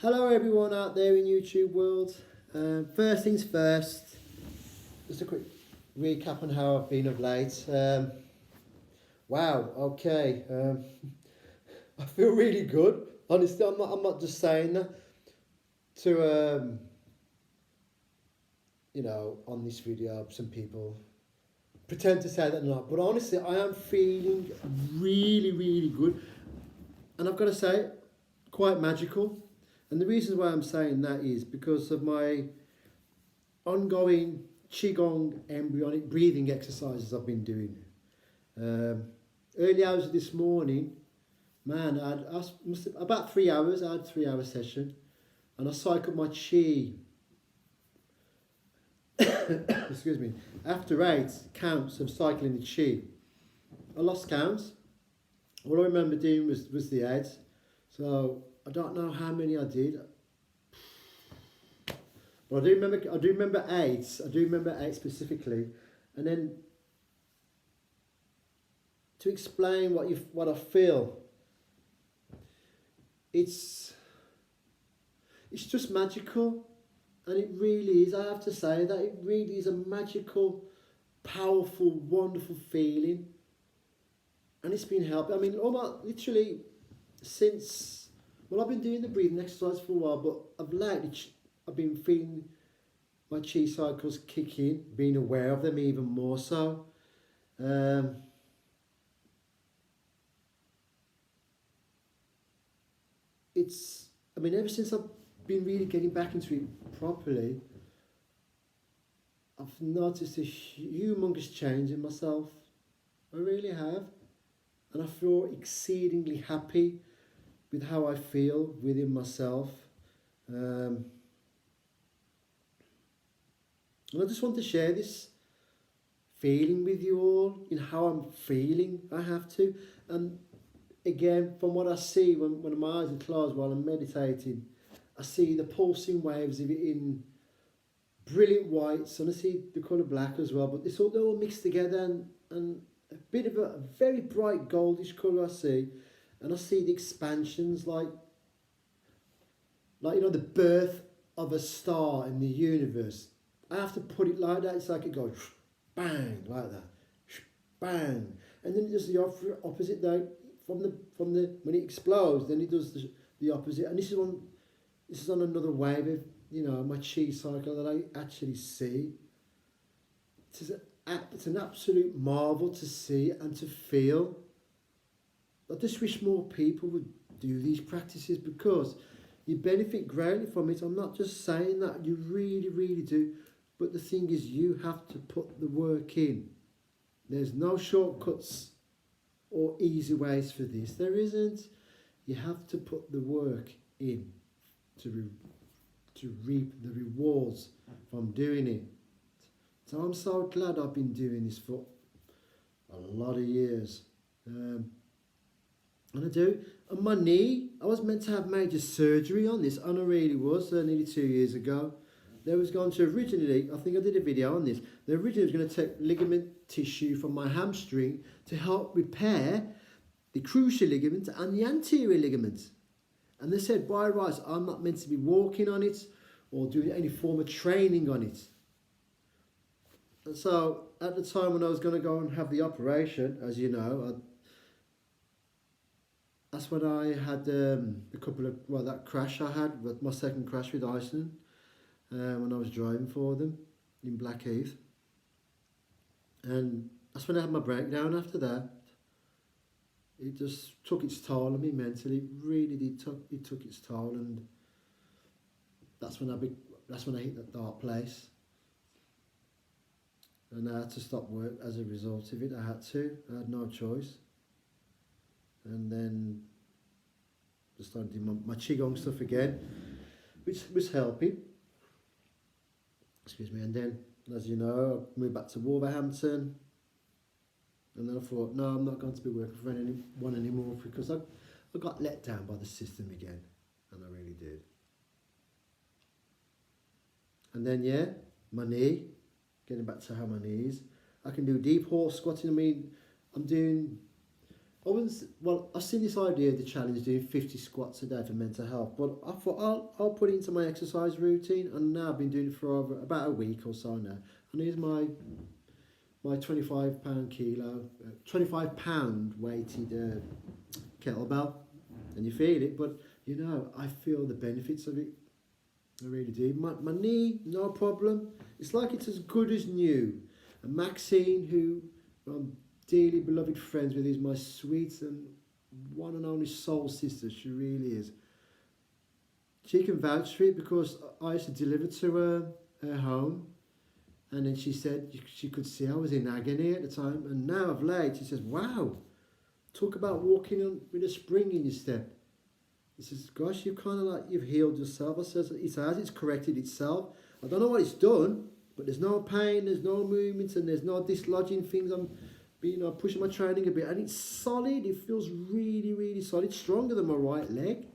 Hello everyone out there in YouTube world. First things first, just a quick recap on how I've been of late. Wow, okay. I feel really good. Honestly, I'm not just saying that to on this video some people pretend to say that they're not, but honestly I am feeling really good, and I've got to say quite magical. And the reason why I'm saying that is because of my ongoing Qigong embryonic breathing exercises I've been doing. Early hours of this morning, man, about 3 hours. I had a 3 hour session, and I cycled my Qi. Excuse me. After 8 counts of cycling the Qi, I lost count. All I remember doing was the 8. So I don't know how many I did. But I do remember 8. I do remember 8 specifically. And then to explain what I feel, it's just magical, and it really is. I have to say that it really is a magical, powerful, wonderful feeling, and it's been helping. I mean, literally since, well, I've been doing the breathing exercise for a while, but of late I've been feeling my Qi cycles kick in, being aware of them even more so. Ever since I've been really getting back into it properly, I've noticed a humongous change in myself. I really have. And I feel exceedingly happy with how I feel within myself. And I just want to share this feeling with you all, in how I'm feeling. I have to. And again, from what I see when my eyes are closed while I'm meditating, I see the pulsing waves of it in brilliant whites, and I see the colour black as well, but they're all mixed together, and a bit of a very bright goldish colour I see, and I see the expansions like the birth of a star in the universe. I have to put it like that. It's like it goes bang, like that, bang, and then it does the opposite though. From the when it explodes, then it does the opposite, and this is on another wave of my Qi cycle that I actually see. It's an absolute marvel to see and to feel. I just wish more people would do these practices, because you benefit greatly from it. I'm not just saying that, you really do. But the thing is, you have to put the work in. There's no shortcuts or easy ways for this. There isn't. You have to put the work in to reap the rewards from doing it. So I'm so glad I've been doing this for a lot of years. And I do. On my knee, I was meant to have major surgery on this, and I really was, nearly 2 years ago. They was going to originally, I think I did a video on this, they originally was going to take ligament tissue from my hamstring to help repair the cruciate ligament and the anterior ligament. And they said, by rights, I'm not meant to be walking on it or doing any form of training on it. And so at the time when I was going to go and have the operation, as you know, that's when I had that crash I had, my second crash with Iceland, when I was driving for them in Blackheath. And that's when I had my breakdown after that. It just took its toll on me mentally. It really did. It took its toll, and that's when I hit that dark place. And I had to stop work as a result of it. I had no choice. And then just started doing my Qigong stuff again, which was helping. Excuse me. And then, as you know, I moved back to Wolverhampton. And then I thought, no, I'm not going to be working for anyone anymore, because I got let down by the system again. And I really did. And then, my knee. Getting back to how my knee is. I can do deep horse squatting. I mean, I'm doing I wouldn't. Well, I've seen this idea of the challenge doing 50 squats a day for mental health, but I thought I'll put it into my exercise routine, and now I've been doing it for over about a week or so now. And here's my 25 pound weighted kettlebell, and you feel it, but you know I feel the benefits of it. I really do. My knee, no problem. It's like it's as good as new. And Maxine, who I'm dearly beloved friends with, is my sweet and one and only soul sister. She really is. She can vouch for it because I used to deliver to her home, and then she said she could see I was in agony at the time, and now of late she says, "Wow, talk about walking on with a spring in your step." He says, "Gosh, you've healed yourself." I says, it's corrected itself. I don't know what it's done, but there's no pain, there's no movement, and there's no dislodging things. I'm pushing my training a bit, and it's solid. It feels really, really solid. It's stronger than my right leg.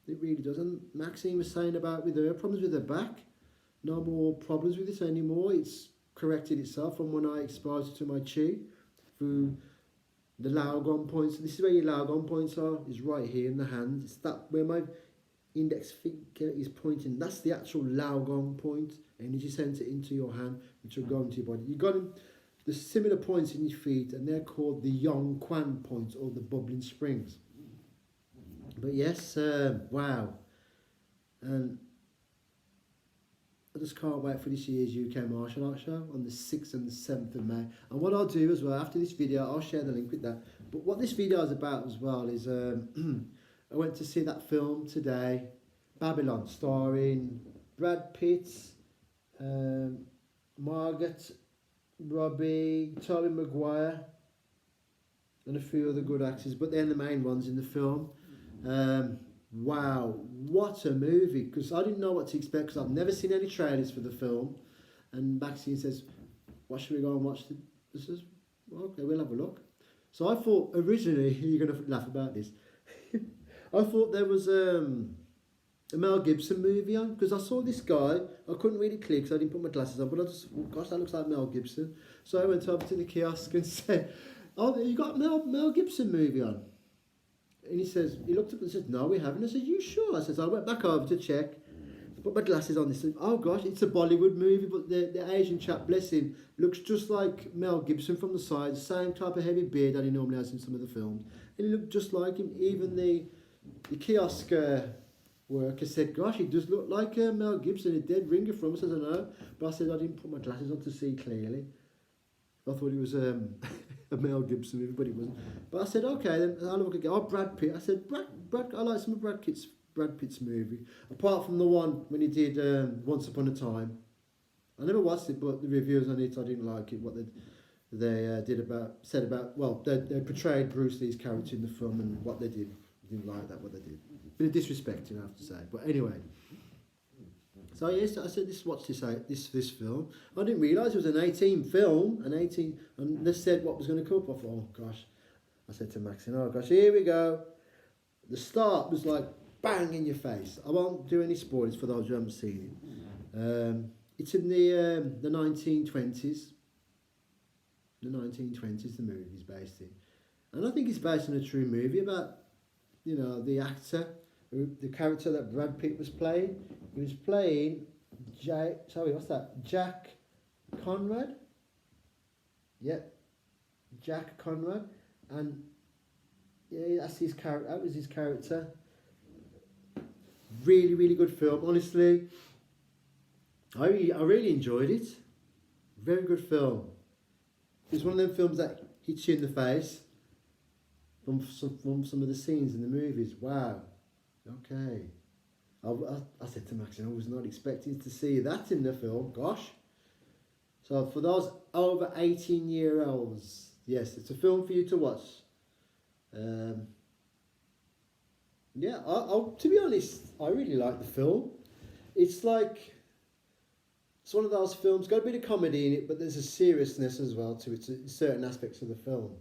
It really does. And Maxine was saying about with her problems with her back, no more problems with it anymore. It's corrected itself from when I exposed it to my chi through the Laogon points. This is where your Laogon points are, is right here in the hand. It's that where my index finger is pointing. That's the actual Laogon point, energy centre into your hand, which will go into your body. You've got the similar points in your feet, and they're called the Yong Quan points, or the bubbling springs. But yes, wow. And I just can't wait for this year's UK Martial Arts Show on the 6th and the 7th of May. And what I'll do as well, after this video, I'll share the link with that. But what this video is about as well is, I went to see that film today, Babylon, starring Brad Pitt, Margaret Robbie, Tobey Maguire, and a few other good actors, but they're the main ones in the film. Wow, what a movie, because I didn't know what to expect, because I've never seen any trailers for the film. And Maxine says, "What should we go and watch?" I says, well, "Okay, we'll have a look." So I thought originally, you're going to laugh about this, I thought there was a Mel Gibson movie on, because I saw this guy. I couldn't really click because I didn't put my glasses on, but I just, oh, gosh, that looks like Mel Gibson. So I went over to the kiosk and said, "Oh, you got Mel Gibson movie on?" And he looked up and said, "No, we haven't." I said, "You sure?" I said, I went back over to check, put my glasses on. He said, "Oh gosh, it's a Bollywood movie, but the Asian chap, bless him, looks just like Mel Gibson from the side, same type of heavy beard that he normally has in some of the films. And he looked just like him. Even the kiosk worker said, "Gosh, he does look like Mel Gibson, a dead ringer from us." I said, "I know," but I said I didn't put my glasses on to see clearly. I thought it was a Mel Gibson movie, but it wasn't. But I said, okay, then I'll look again. Oh, Brad Pitt. I said, Brad. I like some of Brad Pitt's movie, apart from the one when he did Once Upon a Time. I never watched it, but the reviews on it, I didn't like it. What they said about. Well, they portrayed Bruce Lee's character in the film, and what they did. I didn't like that. What they did. Bit of disrespecting, I have to say. But anyway. So yes, I said, watch this film. I didn't realise it was an 18 film, and they said what was going to come up. I thought, oh gosh. I said to Maxine, oh gosh, here we go. The start was like bang in your face. I won't do any spoilers for those who haven't seen it. It's in the 1920s. The 1920s, the movie's based in. And I think it's based on a true movie about, the actor, the character that Brad Pitt was playing. He was playing Jack Conrad. Yeah, Jack Conrad, and yeah, that's his character. That was his character. Really, really good film. Honestly, I really enjoyed it. Very good film. It's one of them films that hits you in the face from some of the scenes in the movies. Wow. Okay. I said to Maxine, I was not expecting to see that in the film. Gosh. So for those over 18-year-olds, yes, it's a film for you to watch. Yeah, to be honest, I really like the film. It's one of those films, got a bit of comedy in it, but there's a seriousness as well to it, in certain aspects of the film.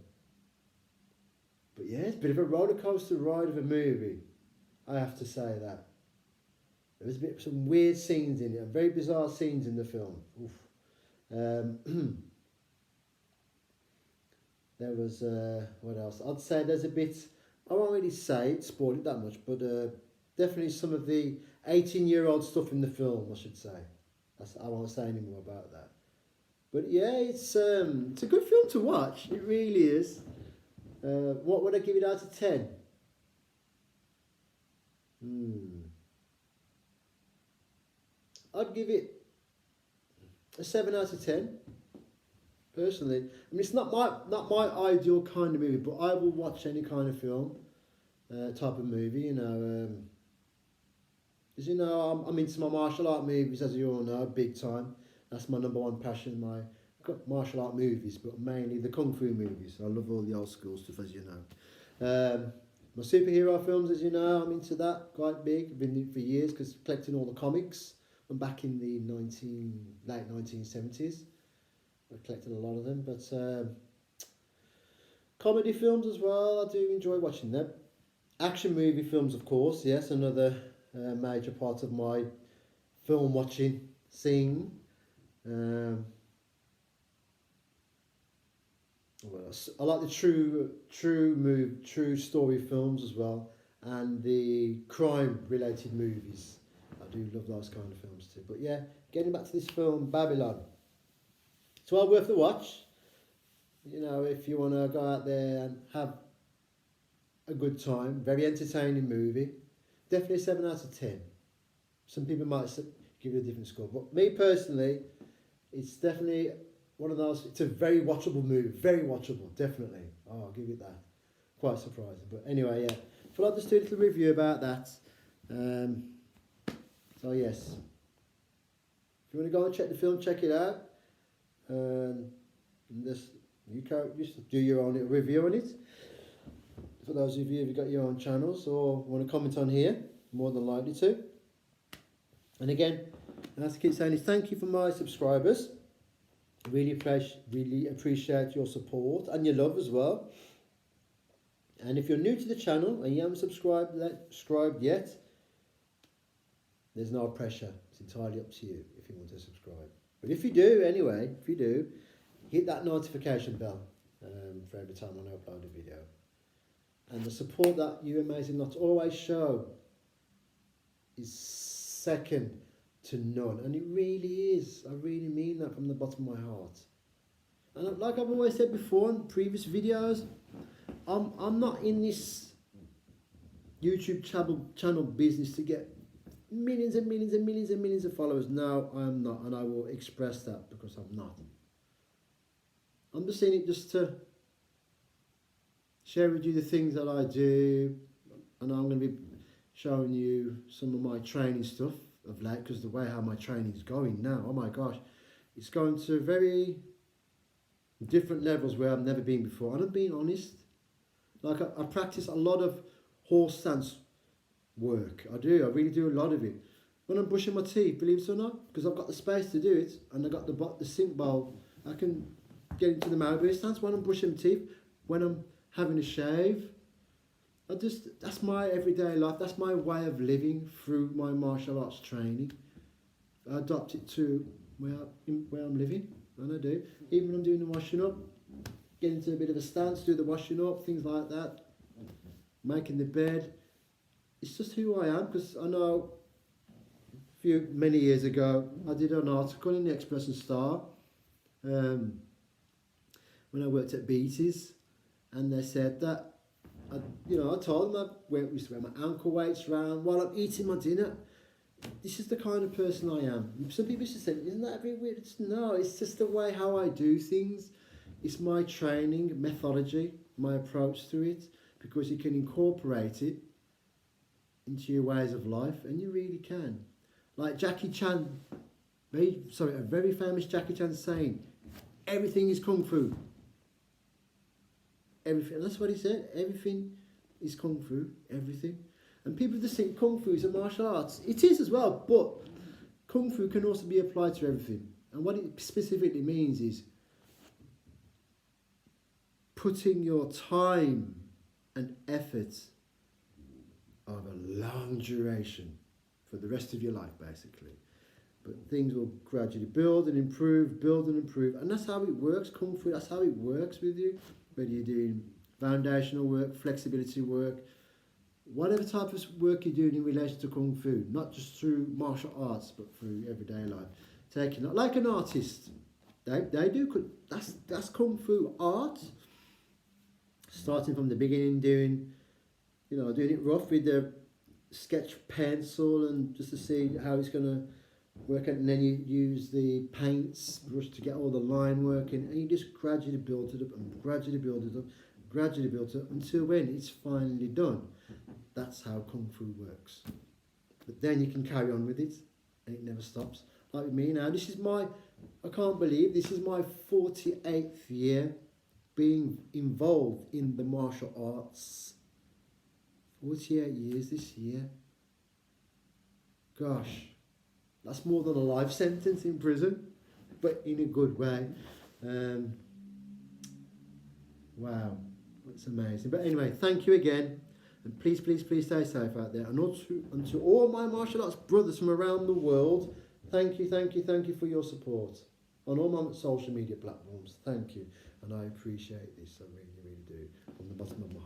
But yeah, it's a bit of a roller coaster ride of a movie. I have to say that. There was some weird scenes in it, very bizarre scenes in the film. Oof. There was what else? I'd say there's a bit. I won't really say it, spoil it that much, but definitely some of the 18-year-old stuff in the film, I should say. I won't say any more about that. But yeah, it's a good film to watch. It really is. What would I give it out of 10? I'd give it a 7 out of 10. Personally, I mean, it's not my ideal kind of movie, but I will watch any kind of film, type of movie. You know, as you know, I'm into my martial art movies, as you all know, big time. That's my number one passion. My martial art movies, but mainly the kung fu movies. I love all the old school stuff, as you know. My superhero films, as you know, I'm into that quite big. I've been in it for years because collecting all the comics. I'm back in the late 1970s. I collected a lot of them, but comedy films as well. I do enjoy watching them. Action movie films, of course. Yes, another major part of my film watching scene. What else? I like the true story films as well, and the crime related movies. I do love those kind of films too. But yeah, getting back to this film, Babylon. It's well worth the watch. You know, if you want to go out there and have a good time, very entertaining movie. Definitely 7 out of 10. Some people might give it a different score, but me personally, it's definitely one of those. It's a very watchable movie, very watchable, definitely. Oh, I'll give it that. Quite surprising, but anyway, yeah. So I'll just do a little review about that. So yes, if you want to go and check the film, check it out. You can just do your own little review on it. For those of you who've got your own channels or want to comment on here, more than likely to. And again, as I keep saying, is thank you for my subscribers. Really appreciate your support and your love as well. And if you're new to the channel and you haven't subscribed yet, there's no pressure. It's entirely up to you if you want to subscribe. But if you do, anyway, hit that notification bell for every time I upload a video. And the support that you Amazing Lots always show is second to none. And it really is. I really mean that from the bottom of my heart. And like I've always said before in previous videos, I'm not in this YouTube channel business to get millions and millions and millions and millions of followers. No, I'm not, and I will express that because I'm not. I'm just in it just to share with you the things that I do, and I'm going to be showing you some of my training stuff of late, because the way how my training is going now, oh my gosh, it's going to very different levels where I've never been before. And I'm being honest, like I practice a lot of horse stance work. I really do a lot of it. When I'm brushing my teeth, believe it or not, because I've got the space to do it, and I've got the sink bowl, I can get into the Maori stance when I'm brushing my teeth, when I'm having a shave. That's my everyday life. That's my way of living through my martial arts training. I adopt it to where I'm living, and I do. Even when I'm doing the washing up, get into a bit of a stance, do the washing up, things like that, making the bed. It's just who I am, because I know many years ago, I did an article in the Express and Star when I worked at Beatties, and they said that, I told them I used to wear my ankle weights round while I'm eating my dinner. This is the kind of person I am. Some people used to say, isn't that a bit weird? No, it's just the way how I do things. It's my training methodology, my approach to it, because you can incorporate it into your ways of life, and you really can. Like Jackie Chan, a very famous Jackie Chan saying, everything is kung fu. Everything, that's what he said, everything is kung fu, everything. And people just think kung fu is a martial arts. It is as well, but kung fu can also be applied to everything. And what it specifically means is putting your time and effort of a long duration for the rest of your life, basically. But things will gradually build and improve, and that's how it works, kung fu, that's how it works with you. whether you're doing foundational work, flexibility work, whatever type of work you're doing in relation to Kung Fu, not just through martial arts, but through everyday life. Taking it like an artist, they do, that's Kung Fu art. Starting from the beginning, doing it rough with the sketch pencil and just to see how it's going to work out, and then you use the paints brush to get all the line working, and you just gradually build it up and gradually build it up, gradually build it up until when it's finally done. That's how Kung Fu works. But then you can carry on with it and it never stops. Like me now, I can't believe this is my 48th year being involved in the martial arts. 48 years this year. Gosh, that's more than a life sentence in prison, but in a good way. Wow, that's amazing. But anyway, thank you again. And please, please, please stay safe out there. And to all my martial arts brothers from around the world, thank you for your support on all my social media platforms. Thank you. And I appreciate this. I really, really do. From the bottom of my